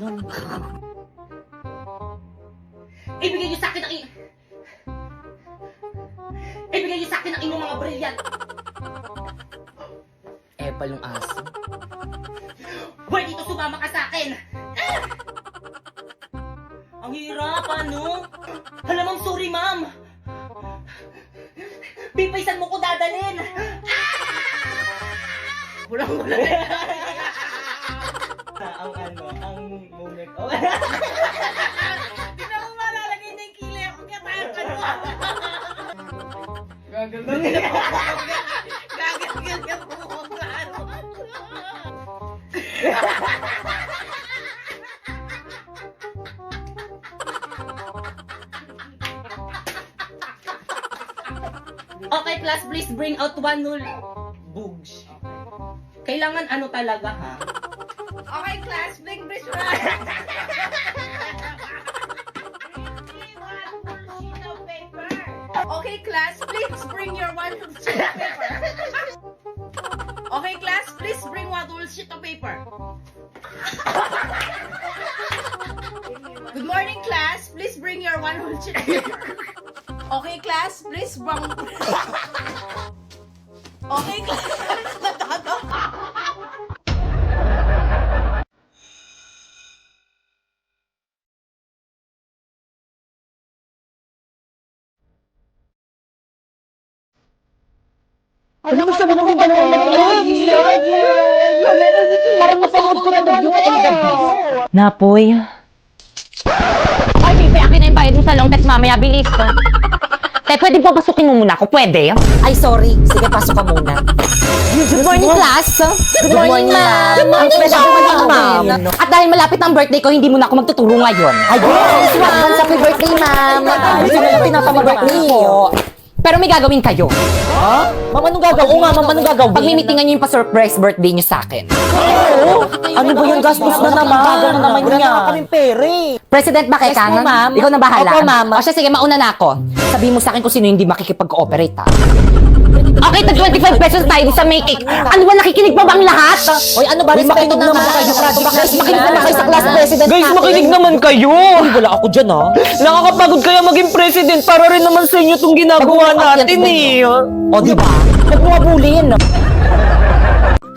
nun. Ibigay niyo sa akin ang Ibigay niyo sa akin ang inyong mga brilliant. Epal yung aso. Hoy, dito sumama ka sa akin. Ah! Ang hirap, ano? Hala, ma'am, sorry, ma'am. Pipaysan mo ko dadalhin. Walang-wala. Ang moment. Oh. Hindi na mo malalagay na yung kilay ako kaya tayo ka mo. Gagal ka po. Okay, class, please bring out one null. Bugs. Kailangan ano talaga, ha? Okay, class, bring visual. Okay, class, please bring your one sheet of paper. Okay, class, please bring one whole sheet of paper. Good morning, class. Please bring your one whole sheet of paper. Okay, class, please bring... Okay, class. Ano mo sabi ng dalawa? Parang napanood ko na doon yung Napoy. Ay, baby, akin na yung bayad mo sa long text mamaya. Bilis ka. Te, pwede ba pasukin mo muna ako? Pwede? Ay, sorry. Sige, pasok ka muna. Good morning, class. Good morning, ma'am. Good morning, ma'am. At dahil malapit ang birthday ko, hindi mo na ako magtuturo ngayon. Ayun! Advance happy birthday, ma'am! Gusto mo na pinapang birthday ko. Pero may gagawin kayo. Ha? Ma'am, anong gagawin? Oo nga, ma'am, anong gagawin? Pag-mimitingan niyo yung pa-surprise birthday niyo sa akin. Oo! Ano ba yung gastos na naman? Gagawin naman niya. Wala na kaming pere. President ba kay Yes po, Kangan? ma'am. Ikaw na bahala. Opo, ma'am. O siya, sige, mauna na ako. Sabihin mo sa akin kung sino hindi makikipag-cooperate, ha? Okay, tag 25 pesos tayo sa may cake. Ano ba, nakikinig pa bang lahat? Oy, ano ba? Respeto naman kayo. Guys, makinig naman kayo sa class president Guys, natin. makinig naman kayo! Uy, wala ako dyan, ha? Nakakapagod kaya maging president para rin naman sa inyo itong ginagawa natin eh. O, di ba? Huwag mo abulin.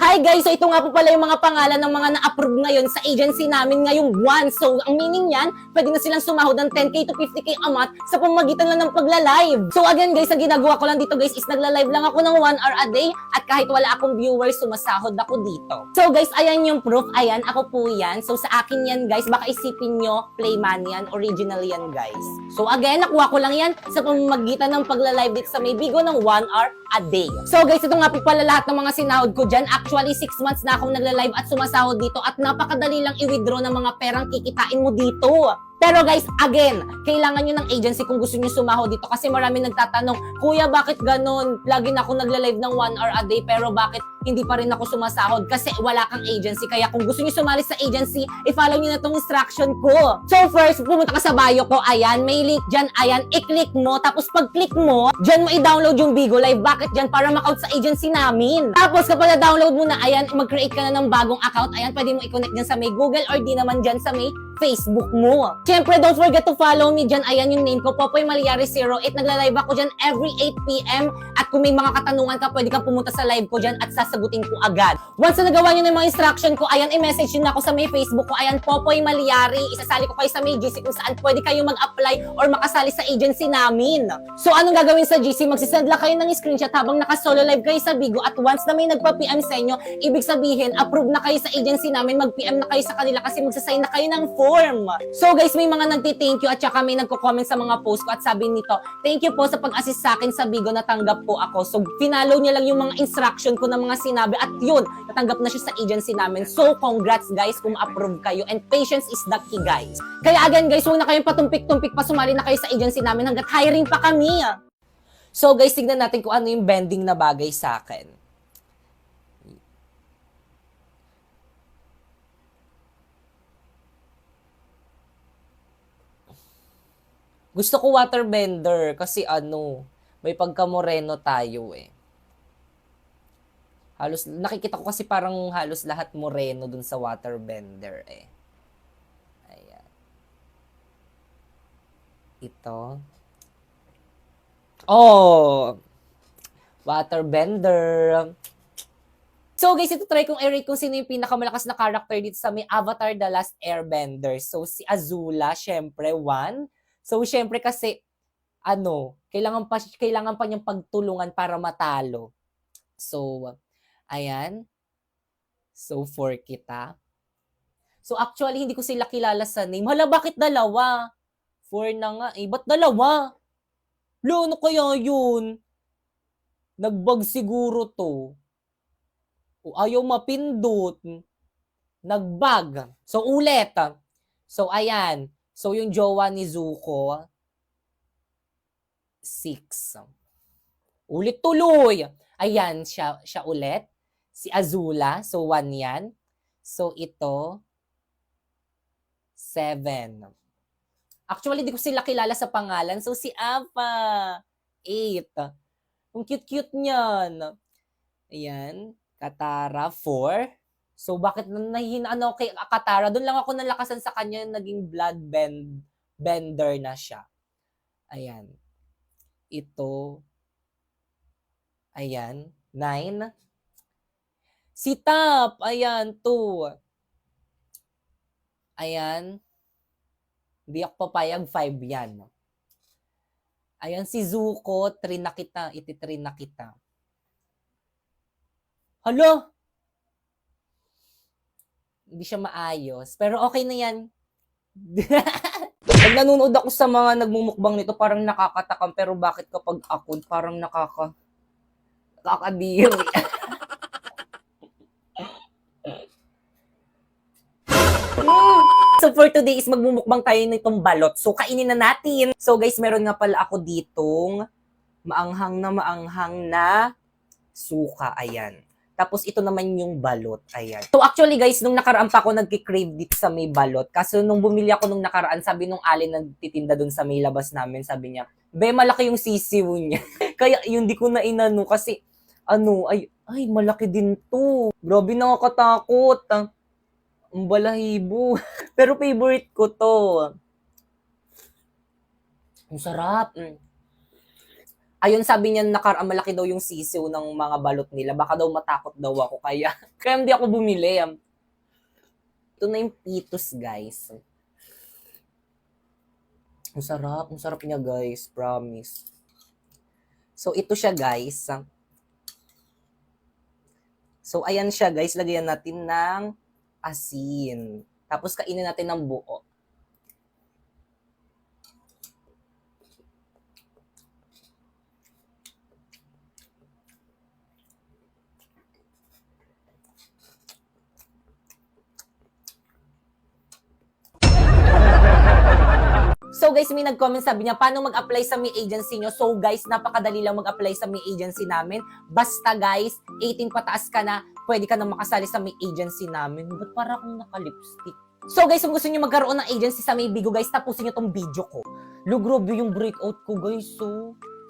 Hi guys! So ito nga po pala yung mga pangalan ng mga na-approve ngayon sa agency namin ngayong buwan. So ang meaning yan, pwede na silang sumahod ng 10k to 50k a month sa pamamagitan lang ng pagla-live. So again guys, ang ginagawa ko lang dito guys is nagla-live lang ako ng 1 hour a day at kahit wala akong viewers, sumasahod ako dito. So guys, ayan yung proof. Ayan, ako po yan. So sa akin yan guys, baka isipin nyo, Playman yan, original yan guys. So again, nakuha ko lang yan sa pamamagitan ng pagla-live dito sa may Bigo ng 1 hour a day. So guys, ito nga po pala lahat ng mga sinahod ko dyan. Actually, 6 months na akong nagla-live at sumasahod dito at napakadali lang i-withdraw ng mga perang kikitain mo dito. Pero guys, again, kailangan nyo ng agency kung gusto nyo sumahod dito kasi marami nagtatanong, Kuya, bakit ganun? Lagi na ako nagla-live ng 1 hour a day pero bakit hindi pa rin ako sumasahod? Kasi wala kang agency. Kaya kung gusto nyo sumali sa agency, i-follow nyo na tong instruction ko. So first, pumunta ka sa bio ko. Ayan, may link dyan. Ayan, i-click mo. Tapos pag-click mo, dyan mo i-download yung Bigo Live. Bakit dyan? Para ma-out sa agency namin. Tapos kapag na-download mo na, ayan, mag-create ka na ng bagong account. Ayan, pwede mo i-connect dyan sa may Google or di naman dyan sa may Facebook mo. Siyempre, don't forget to follow me dyan. Ayan yung name ko, Popoy Malyari 08. Nagla-live ako dyan every 8 p.m. At kung may mga katanungan ka, pwede kang pumunta sa live ko dyan at sasagutin ko agad. Once na nagawa nyo ng mga instruction ko, ayan, i-message nyo na ako sa may Facebook ko. Ayan, Popoy Malyari. Isasali ko kayo sa may GC kung saan pwede kayo mag-apply or makasali sa agency namin. So, anong gagawin sa GC? Magsisend lang kayo ng screenshot habang naka-solo live kayo sa Bigo at once na may nagpa-PM sa inyo, ibig sabihin, approve na kayo sa agency namin, mag-PM na kayo sa kanila kasi magsasign na kayo ng form. So guys, may mga nagti-thank you at saka may nagko-comment sa mga post ko at sabi nito, thank you po sa pag-assist sa akin sa Bigo, natanggap po ako. So finalo niya lang yung mga instruction ko ng mga sinabi at yun, natanggap na siya sa agency namin. So congrats guys kung approve kayo and patience is the key guys. Kaya again guys, huwag na kayong patumpik-tumpik pa, sumali na kayo sa agency namin hanggat hiring pa kami. So guys, tignan natin kung ano yung bending na bagay sa akin. Gusto ko waterbender kasi ano, may pagka-moreno tayo eh. Halos, nakikita ko kasi parang halos lahat moreno dun sa waterbender eh. Ito. Oh! Waterbender. So guys, ito try kong i-rate kung sino yung pinakamalakas na character dito sa may Avatar The Last Airbender. So si Azula, syempre, 1. So syempre kasi, kailangan pa niyang pagtulungan para matalo. So, ayan. So, 4 kita. So actually, hindi ko sila kilala sa name. Hala, bakit dalawa? 4 na nga eh. Ba't dalawa? Lo, ano kaya yun? Nagbag siguro to. O ayaw mapindot. Nagbag. So, ulit. So, ayan. So, yung jowa ni Zuko, 6. Ulit tuloy. Ayan, siya ulit. Si Azula. So, 1 yan. So, ito, 7. Actually, di ko sila kilala sa pangalan. So, si Appa, 8. Ang cute-cute niyan. Ayan. Katara, 4. So, bakit nahihinaan ako kay Katara? Doon lang ako nalakasan sa kanya, naging bender na siya. Ayan. Ito. Ayan. 9. Si Tap. Ayan. 2. Ayan. Hindi ako papayag. 5 yan. Ayan. Si Zuko. 3 na kita. 3 na kita. Hala! Hindi siya maayos. Pero okay na yan. Pag nanonood ako sa mga nagmumukbang nito, parang nakakatakam. Pero bakit kapag ako, parang nakakadiri. So for today is magmumukbang tayo nitong balot. So kainin na natin. So guys, meron nga pala ako ditong maanghang na suka. Ayan. Tapos ito naman yung balot. Ayan. So actually guys, nung nakaraan pa ako nagki-crave dito sa may balot. Kaso nung bumili ako nung nakaraan, sabi nung alin nagtitinda dun sa may labas namin, sabi niya, be, malaki yung sisiw niya. Kaya yun, di ko na inano kasi, ay, malaki din to. Grabe, nakakatakot. Ang balahibo. Pero favorite ko to. Ang sarap. Ayun, sabi niya malaki daw yung sisiw ng mga balot nila. Baka daw matakot daw ako. Kaya hindi ako bumili. Ito na yung pitos, guys. Ang sarap niya, guys. Promise. So, ito siya, guys. So, ayan siya, guys. Lagyan natin ng asin. Tapos, kainin natin ng buo. So guys, may nag-comment, sabi niya, paano mag-apply sa may agency nyo? So guys, napakadali lang mag-apply sa may agency namin. Basta guys, 18 pataas ka na, pwede ka na makasali sa may agency namin. Ba't para akong naka-lipstick? So guys, kung gusto niyo magkaroon ng agency sa may Bigo guys, tapusin niyo tong video ko. Lugrobe yung breakout ko guys,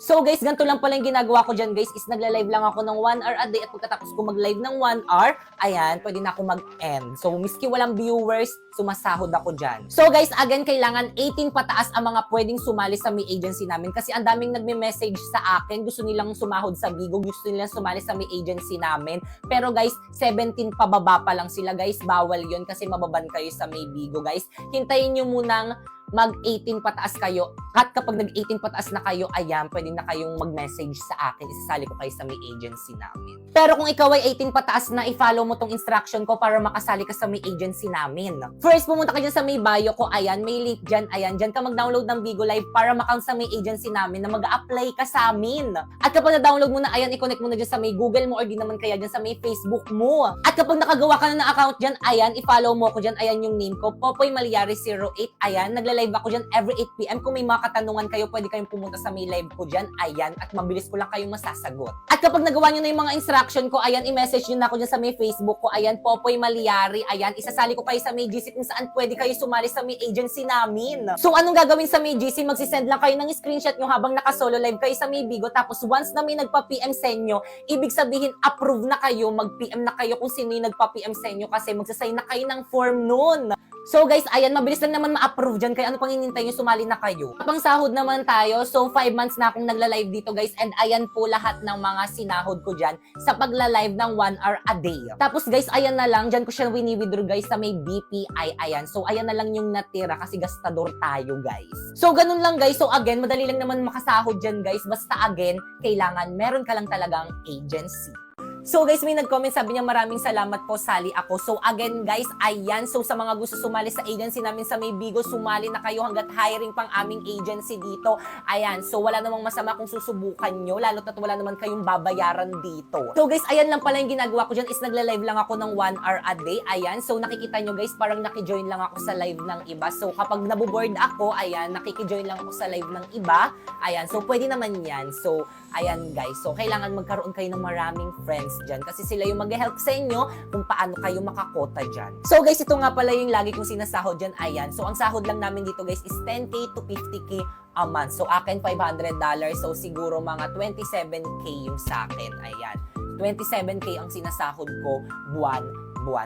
So guys, ganito lang pala yung ginagawa ko dyan guys, is nagla-live lang ako ng 1 hour a day at pagkatapos ko mag-live ng 1 hour, ayan, pwede na ako mag-end. So miski walang viewers, sumasahod ako dyan. So guys, again, kailangan 18 pataas ang mga pwedeng sumali sa may agency namin kasi ang daming nagme-message sa akin, gusto nilang sumahod sa Bigo, gusto nilang sumali sa may agency namin. Pero guys, 17 pababa pa lang sila guys, bawal yon kasi mababan kayo sa may Bigo guys. Hintayin nyo munang mag-18 pataas kayo. At kapag nag-18 pataas na kayo, ayan, pwede na kayong mag-message sa akin. Isasali ko kayo sa may agency namin. Pero kung ikaw ay 18 pataas na, i-follow mo tong instruction ko para makasali ka sa may agency namin. First, pumunta ka dyan sa may bio ko. Ayan, may link dyan. Ayan, dyan ka mag-download ng Bigo Live para ma-count sa may agency namin na mag-a-apply ka sa amin. At kapag na-download mo na, ayan, i-connect mo na dyan sa may Google mo or di naman kaya dyan sa may Facebook mo. At kapag nakagawa ka na ng account dyan, ayan, i-follow mo ko dyan. Ayan yung name ko, Popoy Malyari 08. Ayan, nagla-live ako dyan every 8 PM. Kung may mga katanungan kayo, pwede kayong pumunta sa may live ko dyan. Ayan, at mabilis ko lang kayong masasagot. At kapag nagawa nyo na yung mga instruction ko, ayan, i-message nyo na ako dyan sa may Facebook ko. Ayan, Popoy Malyari. Ayan, isasali ko kayo sa may GC kung saan pwede kayo sumali sa may agency namin. So, anong gagawin sa may GC? Magsisend lang kayo ng screenshot nyo habang naka-solo live kayo sa may Bigo. Tapos, once na may nagpa-PM sa inyo, ibig sabihin, approve na kayo, mag-PM na kayo kung sino yung nagpa-PM sa inyo kasi magsasign na kayo ng form nun. So guys, ayan, mabilis lang naman ma-approve dyan. Kaya ano pang hinintay nyo, sumali na kayo. Pang sahod naman tayo. So 5 months na akong nagla-live dito guys. And ayan po lahat ng mga sinahod ko dyan sa pagla-live ng 1 hour a day. Tapos guys, ayan na lang. Dyan ko siya wini-withdraw guys sa may BPI. Ayan. So ayan na lang yung natira kasi gastador tayo guys. So ganun lang guys. So again, madali lang naman makasahod dyan guys. Basta again, kailangan meron ka lang talagang agency. So guys, may nag-comment, sabi niya maraming salamat po, sali ako. So again guys, ayan. So sa mga gusto sumali sa agency namin sa May Bigo, sumali na kayo hanggat hiring pang aming agency dito. Ayan, so wala namang masama kung susubukan nyo, lalo't at wala naman kayong babayaran dito. So guys, ayan lang pala yung ginagawa ko dyan is nagla-live lang ako ng 1 hour a day. Ayan, so nakikita nyo guys, parang nakijoin lang ako sa live ng iba. So kapag nabuboard ako, ayan, nakikijoin lang ako sa live ng iba. Ayan, so pwede naman yan. So ayan guys, so kailangan magkaroon kayo ng maraming friends dyan kasi sila yung mag-help sa inyo kung paano kayo makakota dyan. So guys, ito nga pala yung lagi kong sinasahod dyan. Ayan, so ang sahod lang namin dito guys is 10k to 50k a month. So akin $500, so siguro mga 27k yung sa akin. Ayan, 27k ang sinasahod ko buwan.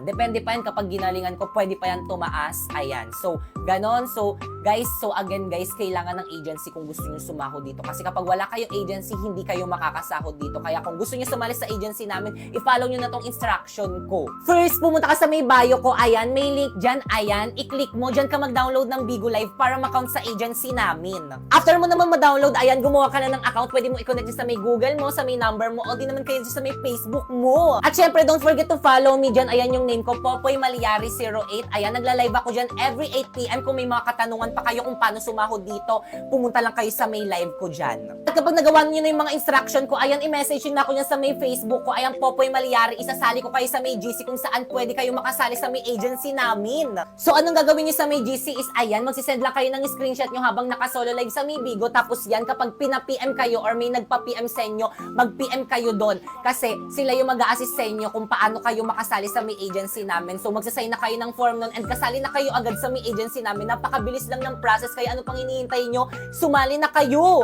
Depende pa yan kapag ginalingan ko, pwede pa yan tumaas. Ayan. So, ganon. So, guys, again guys, kailangan ng agency kung gusto nyo sumahod dito. Kasi kapag wala kayong agency, hindi kayo makakasahod dito. Kaya kung gusto nyo sumali sa agency namin, i-follow nyo na tong instruction ko. First, pumunta ka sa may bio ko. Ayan, may link dyan. Ayan, i-click mo. Dyan ka mag-download ng Bigo Live para ma-count sa agency namin. After mo naman ma-download, ayan, gumawa ka na ng account. Pwede mo i-connect sa may Google mo, sa may number mo, o di naman kayo sa may Facebook mo. At syempre, don't forget to follow me dyan. Ayan yung name ko, Popoy Maliari 08. Ayan, nagla-live ako dyan every 8 p.m. Kung may mga katanungan pa kayo kung paano sumahod dito, pumunta lang kayo sa may live ko dyan. At kapag nagawa niyo na yung mga instruction ko, ayan, i-message nyo na ako dyan sa may Facebook ko. Ayan, Popoy Maliari, isasali ko kayo sa may GC kung saan pwede kayo makasali sa may agency namin. So, anong gagawin nyo sa may GC is, ayan, magsisend lang kayo ng screenshot nyo habang nakasolo live sa may Bigo. Tapos yan, kapag pina-PM kayo or may nagpa-PM sa inyo, mag-PM kayo doon. Kasi sila yung mag-a-assist sa inyo kung paano kayo makasali sa may agency namin. So, magsasign na kayo ng form nun and kasali na kayo agad sa may agency namin. Napakabilis lang ng process. Kaya ano pang hinihintay nyo? Sumali na kayo!